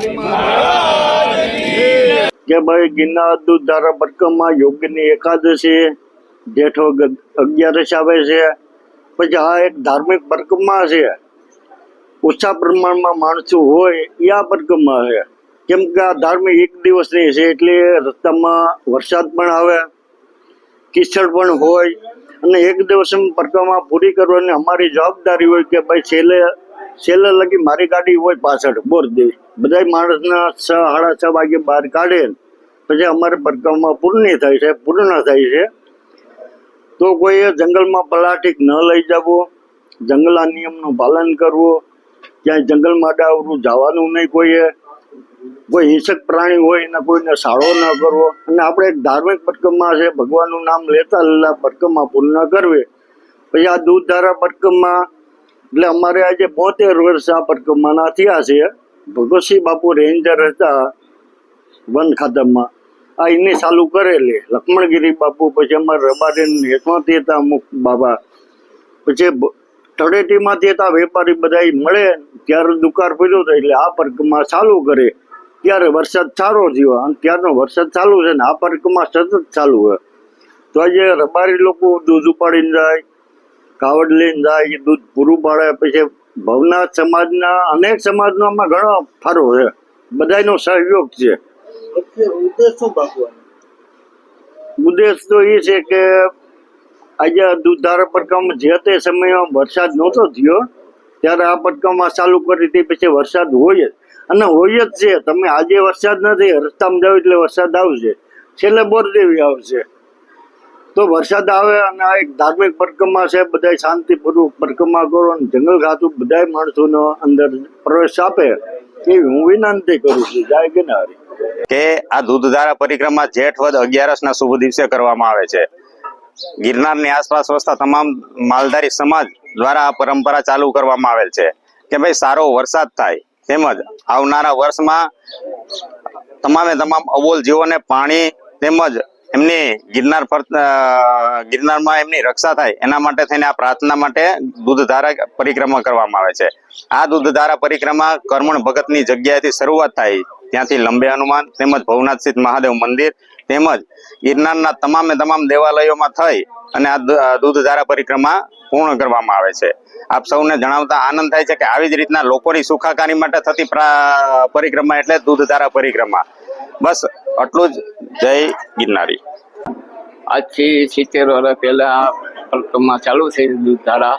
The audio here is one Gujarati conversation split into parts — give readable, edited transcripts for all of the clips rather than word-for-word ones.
કે ભાઈ ગિરનાર દૂધધારા પરિક્રમા યોગની એકાદશી જેઠો 11 આવે છે। પછી આ એક ધાર્મિક પરિક્રમા છે, ઓછા પ્રમાણમાં માણસો હોય એ આ પરિક્રમા છે। કેમ કે આ ધાર્મિક એક દિવસની છે એટલે રસ્તામાં વરસાદ પણ આવે, કિચડ પણ હોય, અને એક દિવસમાં પરિક્રમા પૂરી કરવાની અમારી જવાબદારી હોય કે ભાઈ છેલ્લે લગી મારી ગાડી હોય પાછળ બોરદેવી, બધા માણસના 6-6:30 વાગે બહાર કાઢે, પછી અમારે પરિક્રમા પૂર્ણ થાય છે। તો કોઈએ જંગલમાં પલાઠી ન લઈ જવું, જંગલના નિયમનું પાલન કરવું, ક્યાંય જંગલમાં ડાવરું જવાનું નહીં, કોઈ હિંસક પ્રાણી હોય ને કોઈને સાળો ન કરવો, અને આપણે એક ધાર્મિક પરિક્રમા છે, ભગવાનનું નામ લેતા લેતા પરિક્રમા પૂર્ણ કરવી। પછી આ દૂધધારા પરિક્રમા એટલે અમારે આજે 72 વર્ષ આ પરિક્રમાના થયા છે। ભગવતસિંહ બાપુ રેન્જર હતા વન ખાતામાં, આ એની ચાલુ કરેલી, લક્ષ્મણગીરી બાપુ, પછી અમારે રબારી હેઠમાંથી હતા અમુક બાબા, પછી તળેટીમાંથી હતા વેપારી બધા મળે ત્યારે દુકાળ પડ્યો હતો એટલે આ પરિક્રમા ચાલુ કરે, ત્યારે વરસાદ સારો થયો અને ત્યારનો વરસાદ ચાલુ છે ને આ પરિક્રમા સતત ચાલુ હોય। તો આજે રબારી લોકો દૂધ ઉપાડીને જાય, કાવડ લઈને જાય, દૂધ પૂરું પાડે, પછી ભવનાથ સમાજના અનેક સમાજનો આમાં ઘણો ફાળો છે, બધાનો સહયોગ છે। ઉદ્દેશ તો એ છે કે આજે દૂધધારા પરિક્રમા જે તે સમયમાં વરસાદ નહોતો થયો ત્યારે આ પરિક્રમા ચાલુ કરી હતી, પછી વરસાદ હોય જ અને હોય જ છે। તમે આજે વરસાદ નથી, રસ્તામાં જાવ એટલે વરસાદ આવશે, છેલ્લે બોરદેવી આવશે, તો વરસાદ આવે અને આ એક ધાર્મિક પરિક્રમા છે, બધા શાંતિપૂર્વક પરિક્રમા કરો અને જંગલ ખાતું બધા માણસોનો અંદર પ્રવેશ આપે એવી હું વિનંતી કરું છું। જય ગિરનારી। કે આ દૂધધારા પરિક્રમા જેઠ વદ 11ના શુભ દિવસે કરવામાં આવે છે। ગિરનારની આસપાસ વસતા તમામ માલધારી સમાજ દ્વારા આ પરંપરા ચાલુ કરવામાં આવેલ છે કે ભાઈ સારો વરસાદ થાય, તેમજ આવનારા વર્ષમાં તમામ અબોલ જીવોને પાણી તેમજ એમની ગિરનારમાં એમની રક્ષા થાય એના માટે થઈને આ પ્રાર્થના માટે દૂધધારા પરિક્રમા કરવામાં આવે છે। આ દૂધધારા પરિક્રમા કરમણ ભગતની જગ્યાએથી શરૂઆત થાય, ત્યાંથી લંબે હનુમાન તેમજ ભવનાથ સ્થિત મહાદેવ મંદિર તેમજ ગિરનારના તમામ દેવાલયોમાં થઈ અને આ દૂધધારા પરિક્રમા પૂર્ણ કરવામાં આવે છે। આપ સૌને જણાવતા આનંદ થાય છે કે આવી જ રીતના લોકોની સુખાકારી માટે થતી પરિક્રમા એટલે દૂધધારા પરિક્રમા। બસ આટલું જ। જય ગિરનારી। આજથી 70 વર્ષ પહેલા પરિક્રમા ચાલુ થઈ દૂધધારા,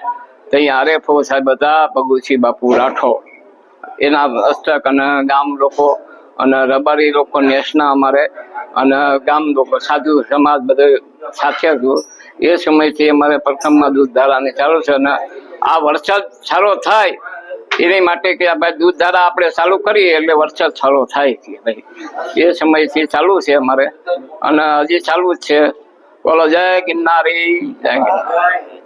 ત્યાં આરેફો સાહેબ હતા, ભગવતસિંહ બાપુ રાઠોડ, એના અષ્ટક અને ગામ લોકો અને રબારી લોકો નેસના અમારે અને ગામ લોકો સાધુ સમાજ બધે સાથે હતું। એ સમયથી અમારે પરિક્રમા દૂધધારાની ચાલુ છે અને આ વરસાદ સારો થાય એની માટે કે ભાઈ દૂધધારા આપણે ચાલુ કરીએ એટલે વરસાદ સારો થાય કે ભાઈ એ સમયથી ચાલુ છે અમારે અને હજી ચાલુ જ છે। બોલો જય ગિરનારી, જય ગિરનારી।